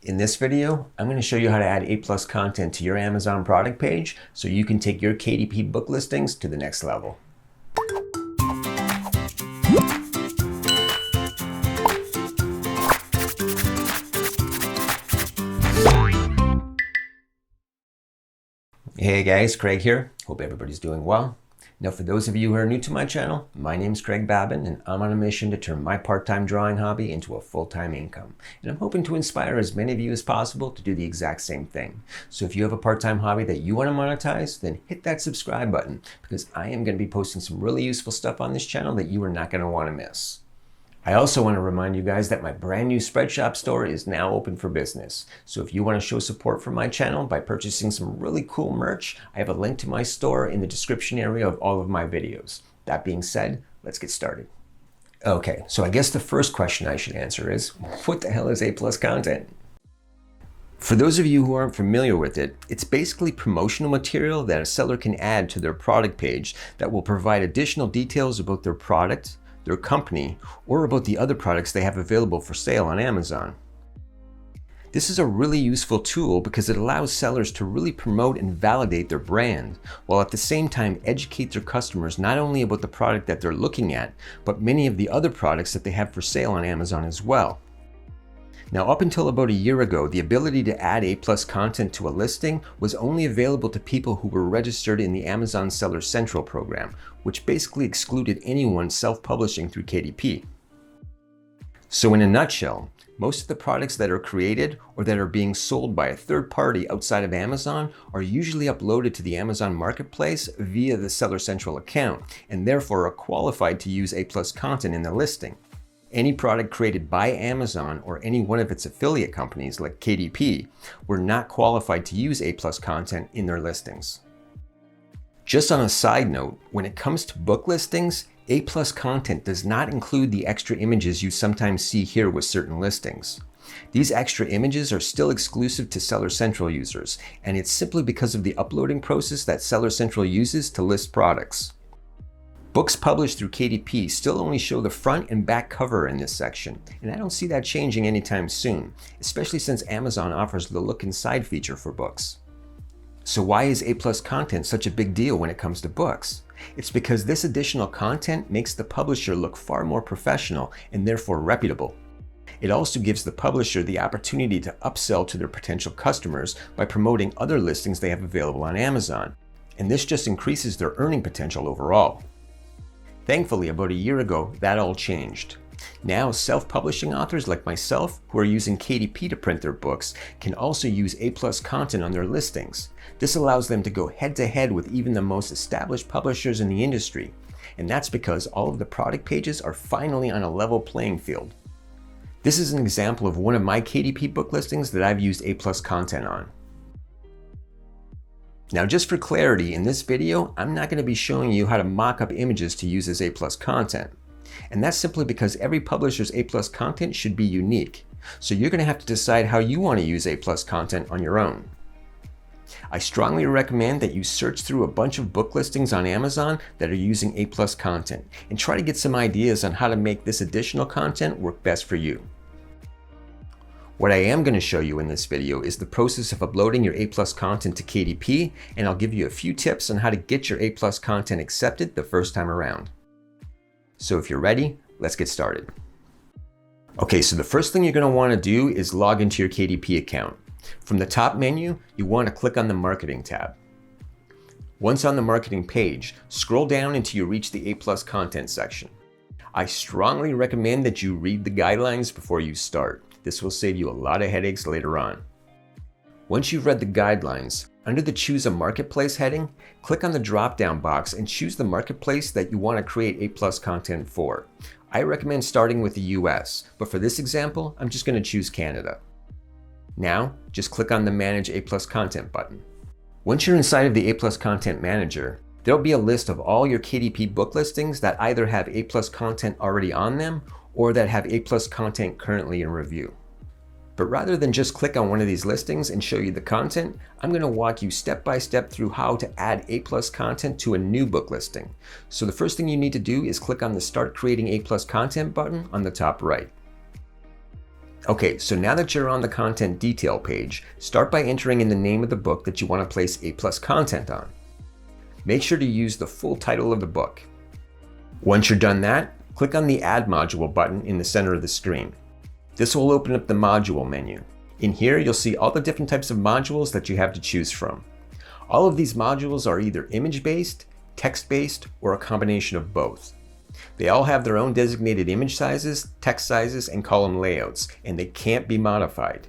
In this video, I'm going to show you how to add A+ content to your Amazon product page so you can take your KDP book listings to the next level. Hey guys, Craig here. Hope everybody's doing well. Now for those of you who are new to my channel, my name's Craig Babin and I'm on a mission to turn my part-time drawing hobby into a full-time income. And I'm hoping to inspire as many of you as possible to do the exact same thing. So if you have a part-time hobby that you want to monetize, then hit that subscribe button because I am going to be posting some really useful stuff on this channel that you are not going to want to miss. I also want to remind you guys that my brand new Spreadshop store is now open for business. So if you want to show support for my channel by purchasing some really cool merch, I have a link to my store in the description area of all of my videos. That being said, let's get started. Okay, so I guess the first question I should answer is, what the hell is A+ content? For those of you who aren't familiar with it, it's basically promotional material that a seller can add to their product page that will provide additional details about their product, their company, or about the other products they have available for sale on Amazon. This is a really useful tool because it allows sellers to really promote and validate their brand, while at the same time educate their customers not only about the product that they're looking at, but many of the other products that they have for sale on Amazon as well. Now, up until about a year ago, the ability to add A+ content to a listing was only available to people who were registered in the Amazon Seller Central program, which basically excluded anyone self-publishing through KDP. So in a nutshell, most of the products that are created or that are being sold by a third party outside of Amazon are usually uploaded to the Amazon Marketplace via the Seller Central account, and therefore are qualified to use A+ content in the listing. Any product created by Amazon or any one of its affiliate companies like KDP were not qualified to use A+ content in their listings. Just on a side note, when it comes to book listings, A+ content does not include the extra images you sometimes see here with certain listings. These extra images are still exclusive to Seller Central users, and it's simply because of the uploading process that Seller Central uses to list products. Books published through KDP still only show the front and back cover in this section, and I don't see that changing anytime soon, especially since Amazon offers the look inside feature for books. So why is A+ content such a big deal when it comes to books? It's because this additional content makes the publisher look far more professional and therefore reputable. It also gives the publisher the opportunity to upsell to their potential customers by promoting other listings they have available on Amazon, and this just increases their earning potential overall. Thankfully, about a year ago, that all changed. Now, self-publishing authors like myself who are using KDP to print their books can also use A+ content on their listings. This allows them to go head-to-head with even the most established publishers in the industry. And that's because all of the product pages are finally on a level playing field. This is an example of one of my KDP book listings that I've used A+ content on. Now, just for clarity, in this video, I'm not going to be showing you how to mock up images to use as A+ content. And that's simply because every publisher's A+ content should be unique. So you're going to have to decide how you want to use A+ content on your own. I strongly recommend that you search through a bunch of book listings on Amazon that are using A+ content and try to get some ideas on how to make this additional content work best for you. What I am going to show you in this video is the process of uploading your A+ content to KDP, and I'll give you a few tips on how to get your A+ content accepted the first time around. So if you're ready, let's get started. Okay, so the first thing you're going to want to do is log into your KDP account. From the top menu, you want to click on the Marketing tab. Once on the Marketing page, scroll down until you reach the A+ content section. I strongly recommend that you read the guidelines before you start. This will save you a lot of headaches later on. Once you've read the guidelines, under the Choose a Marketplace heading, click on the drop-down box and choose the marketplace that you want to create A+ content for. I recommend starting with the US, but for this example, I'm just going to choose Canada. Now, just click on the Manage A+ Content button. Once you're inside of the A+ Content Manager, there'll be a list of all your KDP book listings that either have A+ content already on them or that have A+ content currently in review. But rather than just click on one of these listings and show you the content, I'm going to walk you step by step through how to add A+ content to a new book listing. So the first thing you need to do is click on the Start Creating A+ Content button on the top right. Okay, so now that you're on the content detail page, start by entering in the name of the book that you want to place A+ content on. Make sure to use the full title of the book. Once you're done that, click on the Add Module button in the center of the screen. This will open up the module menu. In here, you'll see all the different types of modules that you have to choose from. All of these modules are either image-based, text-based, or a combination of both. They all have their own designated image sizes, text sizes, and column layouts, and they can't be modified.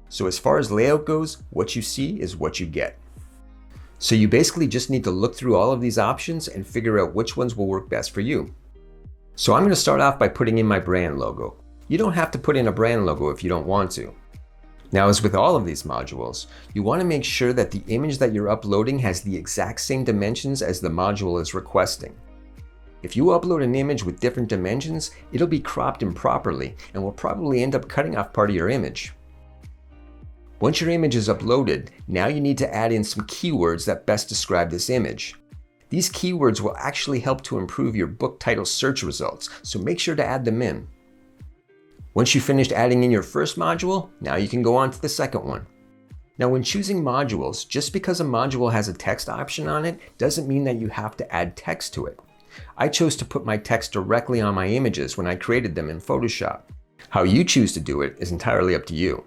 So as far as layout goes, what you see is what you get. So you basically just need to look through all of these options and figure out which ones will work best for you. So I'm going to start off by putting in my brand logo. You don't have to put in a brand logo if you don't want to. Now, as with all of these modules, you want to make sure that the image that you're uploading has the exact same dimensions as the module is requesting. If you upload an image with different dimensions, it'll be cropped improperly and will probably end up cutting off part of your image. Once your image is uploaded, now you need to add in some keywords that best describe this image. These keywords will actually help to improve your book title search results, so make sure to add them in. Once you've finished adding in your first module, now you can go on to the second one. Now, when choosing modules, just because a module has a text option on it doesn't mean that you have to add text to it. I chose to put my text directly on my images when I created them in Photoshop. How you choose to do it is entirely up to you.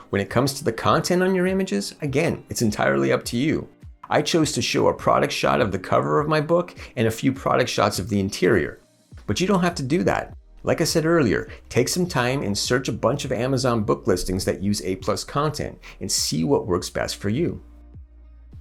When it comes to the content on your images, again, it's entirely up to you. I chose to show a product shot of the cover of my book and a few product shots of the interior. But you don't have to do that. Like I said earlier, take some time and search a bunch of Amazon book listings that use A+ content and see what works best for you.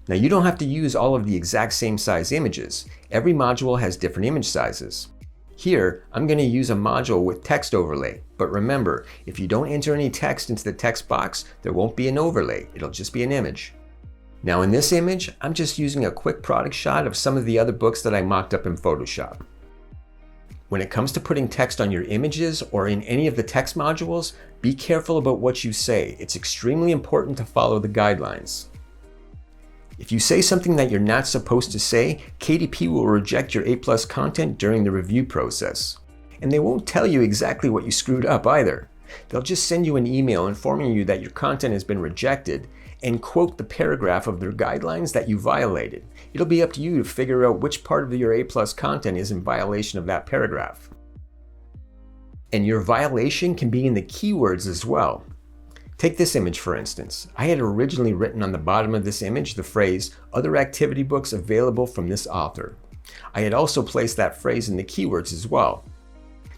Now, you don't have to use all of the exact same size images. Every module has different image sizes. Here, I'm going to use a module with text overlay, but remember, if you don't enter any text into the text box, there won't be an overlay, it'll just be an image. Now in this image, I'm just using a quick product shot of some of the other books that I mocked up in Photoshop. When it comes to putting text on your images or in any of the text modules, be careful about what you say. It's extremely important to follow the guidelines. If you say something that you're not supposed to say, KDP will reject your A+ content during the review process. And they won't tell you exactly what you screwed up either. They'll just send you an email informing you that your content has been rejected and quote the paragraph of their guidelines that you violated. It'll be up to you to figure out which part of your A+ content is in violation of that paragraph. And your violation can be in the keywords as well. Take this image for instance. I had originally written on the bottom of this image the phrase, "Other activity books available from this author." I had also placed that phrase in the keywords as well.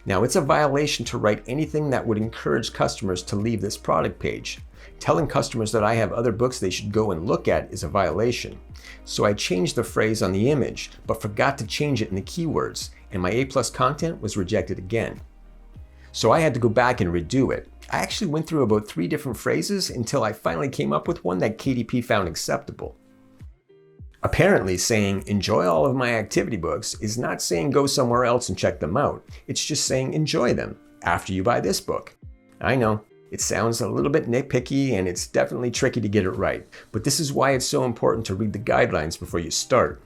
Now, it's a violation to write anything that would encourage customers to leave this product page. Telling customers that I have other books they should go and look at is a violation. So I changed the phrase on the image, but forgot to change it in the keywords, and my A+ content was rejected again. So I had to go back and redo it. I actually went through about 3 different phrases until I finally came up with one that KDP found acceptable. Apparently, saying "enjoy all of my activity books" is not saying go somewhere else and check them out. It's just saying enjoy them after you buy this book. I know, it sounds a little bit nitpicky and it's definitely tricky to get it right, but this is why it's so important to read the guidelines before you start.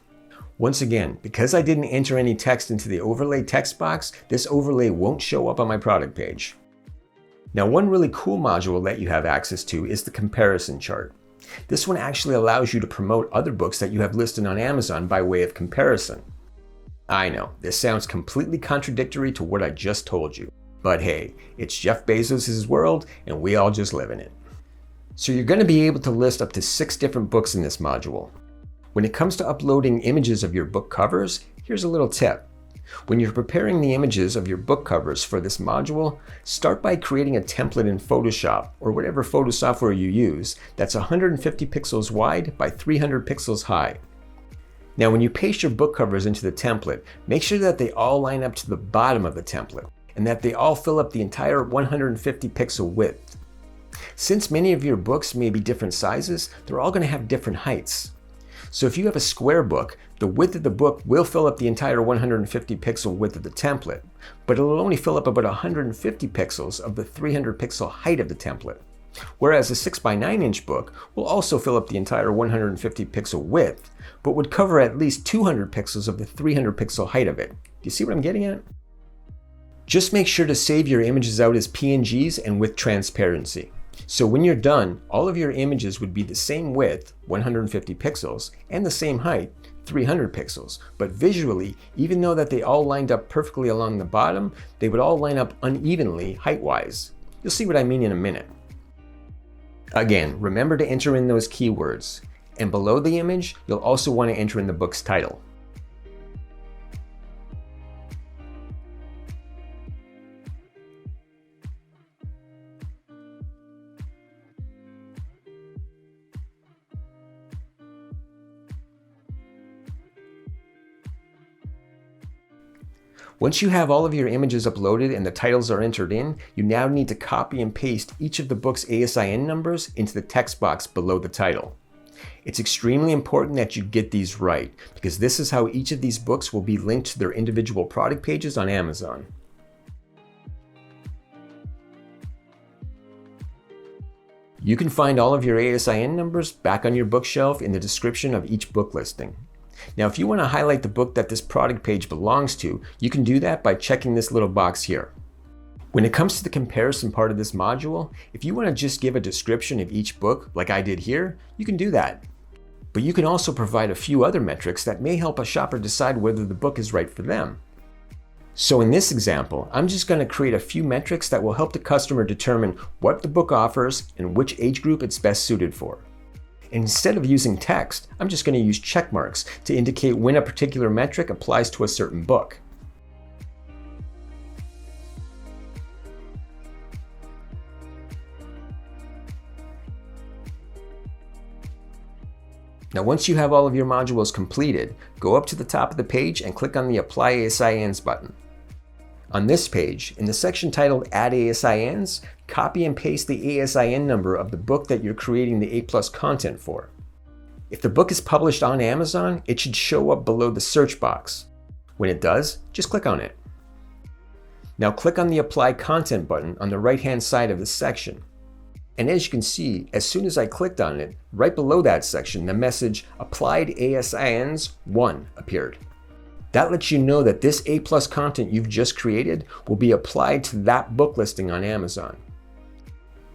Once again, because I didn't enter any text into the overlay text box, this overlay won't show up on my product page. Now, one really cool module that you have access to is the comparison chart. This one actually allows you to promote other books that you have listed on Amazon by way of comparison. I know, this sounds completely contradictory to what I just told you, but hey, it's Jeff Bezos' world and we all just live in it. So you're going to be able to list up to 6 different books in this module. When it comes to uploading images of your book covers, here's a little tip. When you're preparing the images of your book covers for this module, start by creating a template in Photoshop or whatever photo software you use that's 150 pixels wide by 300 pixels high. Now, when you paste your book covers into the template, make sure that they all line up to the bottom of the template and that they all fill up the entire 150 pixel width. Since many of your books may be different sizes, they're all going to have different heights. So if you have a square book, the width of the book will fill up the entire 150 pixel width of the template, but it'll only fill up about 150 pixels of the 300 pixel height of the template. Whereas a 6x9 inch book will also fill up the entire 150 pixel width, but would cover at least 200 pixels of the 300 pixel height of it. Do you see what I'm getting at? Just make sure to save your images out as PNGs and with transparency. So when you're done, all of your images would be the same width, 150 pixels, and the same height, 300 pixels. But visually, even though that they all lined up perfectly along the bottom, they would all line up unevenly height-wise. You'll see what I mean in a minute. Again, remember to enter in those keywords. And below the image, you'll also want to enter in the book's title. Once you have all of your images uploaded and the titles are entered in, you now need to copy and paste each of the book's ASIN numbers into the text box below the title. It's extremely important that you get these right, because this is how each of these books will be linked to their individual product pages on Amazon. You can find all of your ASIN numbers back on your bookshelf in the description of each book listing. Now, if you want to highlight the book that this product page belongs to, you can do that by checking this little box here. When it comes to the comparison part of this module, if you want to just give a description of each book, like I did here, you can do that. But you can also provide a few other metrics that may help a shopper decide whether the book is right for them. So in this example, I'm just going to create a few metrics that will help the customer determine what the book offers and which age group it's best suited for. Instead of using text, I'm just going to use check marks to indicate when a particular metric applies to a certain book. Now, once you have all of your modules completed, go up to the top of the page and click on the Apply ASINs button. On this page, in the section titled Add ASINs, copy and paste the ASIN number of the book that you're creating the A+ content for. If the book is published on Amazon, it should show up below the search box. When it does, just click on it. Now click on the Apply Content button on the right-hand side of the section. And as you can see, as soon as I clicked on it, right below that section, the message Applied ASINs 1 appeared. That lets you know that this A+ content you've just created will be applied to that book listing on Amazon.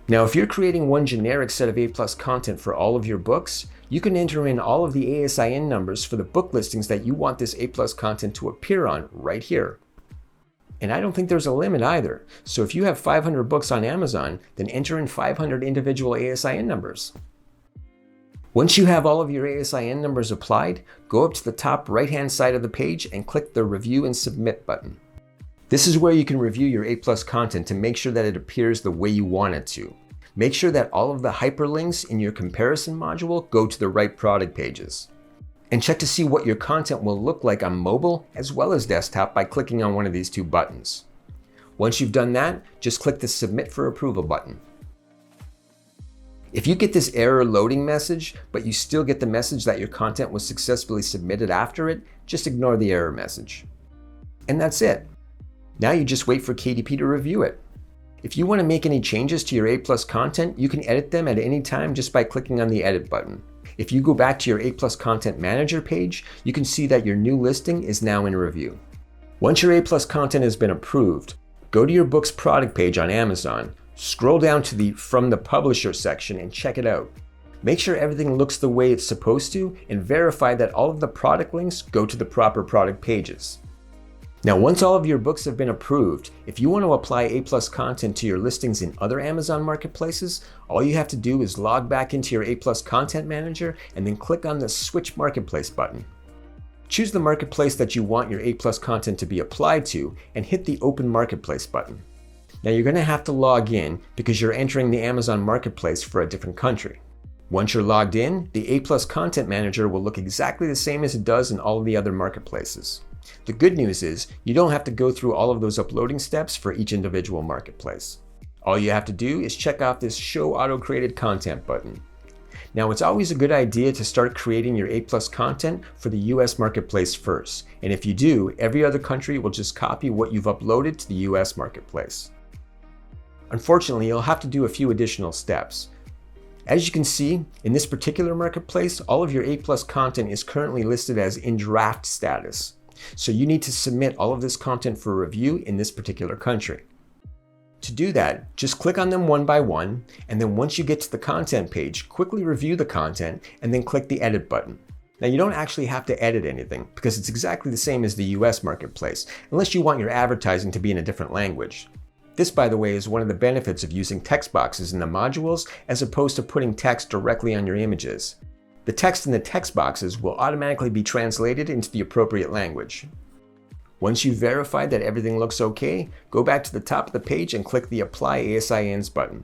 Now, if you're creating one generic set of A+ content for all of your books, you can enter in all of the ASIN numbers for the book listings that you want this A+ content to appear on right here. And I don't think there's a limit either. So if you have 500 books on Amazon, then enter in 500 individual ASIN numbers. Once you have all of your ASIN numbers applied, go up to the top right-hand side of the page and click the Review and Submit button. This is where you can review your A+ content to make sure that it appears the way you want it to. Make sure that all of the hyperlinks in your comparison module go to the right product pages. And check to see what your content will look like on mobile as well as desktop by clicking on one of these two buttons. Once you've done that, just click the Submit for Approval button. If you get this error loading message, but you still get the message that your content was successfully submitted after it, just ignore the error message. And that's it. Now you just wait for KDP to review it. If you want to make any changes to your A+ content, you can edit them at any time just by clicking on the Edit button. If you go back to your A+ Content Manager page, you can see that your new listing is now in review. Once your A+ content has been approved, go to your book's product page on Amazon, scroll down to the From the Publisher section and check it out. Make sure everything looks the way it's supposed to and verify that all of the product links go to the proper product pages. Now, once all of your books have been approved, if you want to apply A+ content to your listings in other Amazon marketplaces, all you have to do is log back into your A+ Content Manager and then click on the Switch Marketplace button. Choose the marketplace that you want your A+ content to be applied to and hit the Open Marketplace button. Now you're going to have to log in because you're entering the Amazon Marketplace for a different country. Once you're logged in, the A+ Content Manager will look exactly the same as it does in all of the other marketplaces. The good news is you don't have to go through all of those uploading steps for each individual marketplace. All you have to do is check off this Show Auto Created Content button. Now, it's always a good idea to start creating your A+ content for the US marketplace first. And if you do, every other country will just copy what you've uploaded to the US marketplace. Unfortunately, you'll have to do a few additional steps. As you can see, in this particular marketplace, all of your A+ content is currently listed as in draft status. So you need to submit all of this content for review in this particular country. To do that, just click on them one by one, and then once you get to the content page, quickly review the content and then click the edit button. Now you don't actually have to edit anything because it's exactly the same as the US marketplace, unless you want your advertising to be in a different language. This, by the way, is one of the benefits of using text boxes in the modules as opposed to putting text directly on your images. The text in the text boxes will automatically be translated into the appropriate language. Once you've verified that everything looks okay, go back to the top of the page and click the Apply ASINs button.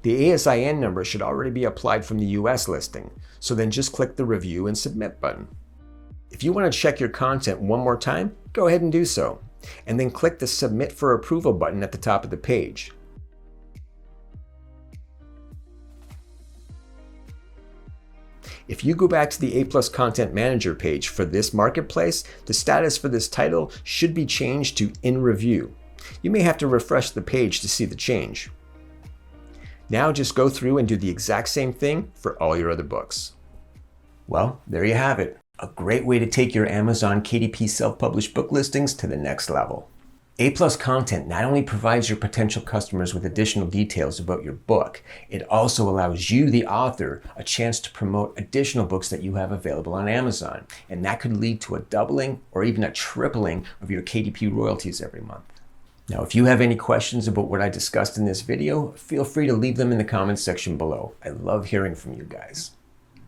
The ASIN number should already be applied from the US listing, so then just click the Review and Submit button. If you want to check your content one more time, go ahead and do so, and then click the Submit for Approval button at the top of the page. If you go back to the A+ Content Manager page for this marketplace, the status for this title should be changed to In Review. You may have to refresh the page to see the change. Now just go through and do the exact same thing for all your other books. Well, there you have it. A great way to take your Amazon KDP self-published book listings to the next level. A+ Content not only provides your potential customers with additional details about your book, it also allows you, the author, a chance to promote additional books that you have available on Amazon. And that could lead to a doubling or even a tripling of your KDP royalties every month. Now, if you have any questions about what I discussed in this video, feel free to leave them in the comments section below. I love hearing from you guys.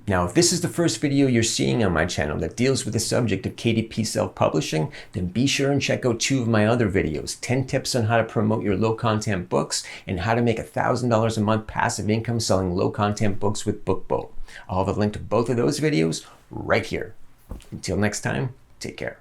Now, if this is the first video you're seeing on my channel that deals with the subject of KDP self-publishing, then be sure and check out 2 of my other videos, 10 tips on how to promote your low-content books and how to make $1,000 a month passive income selling low-content books with BookBoat. I'll have a link to both of those videos right here. Until next time, take care.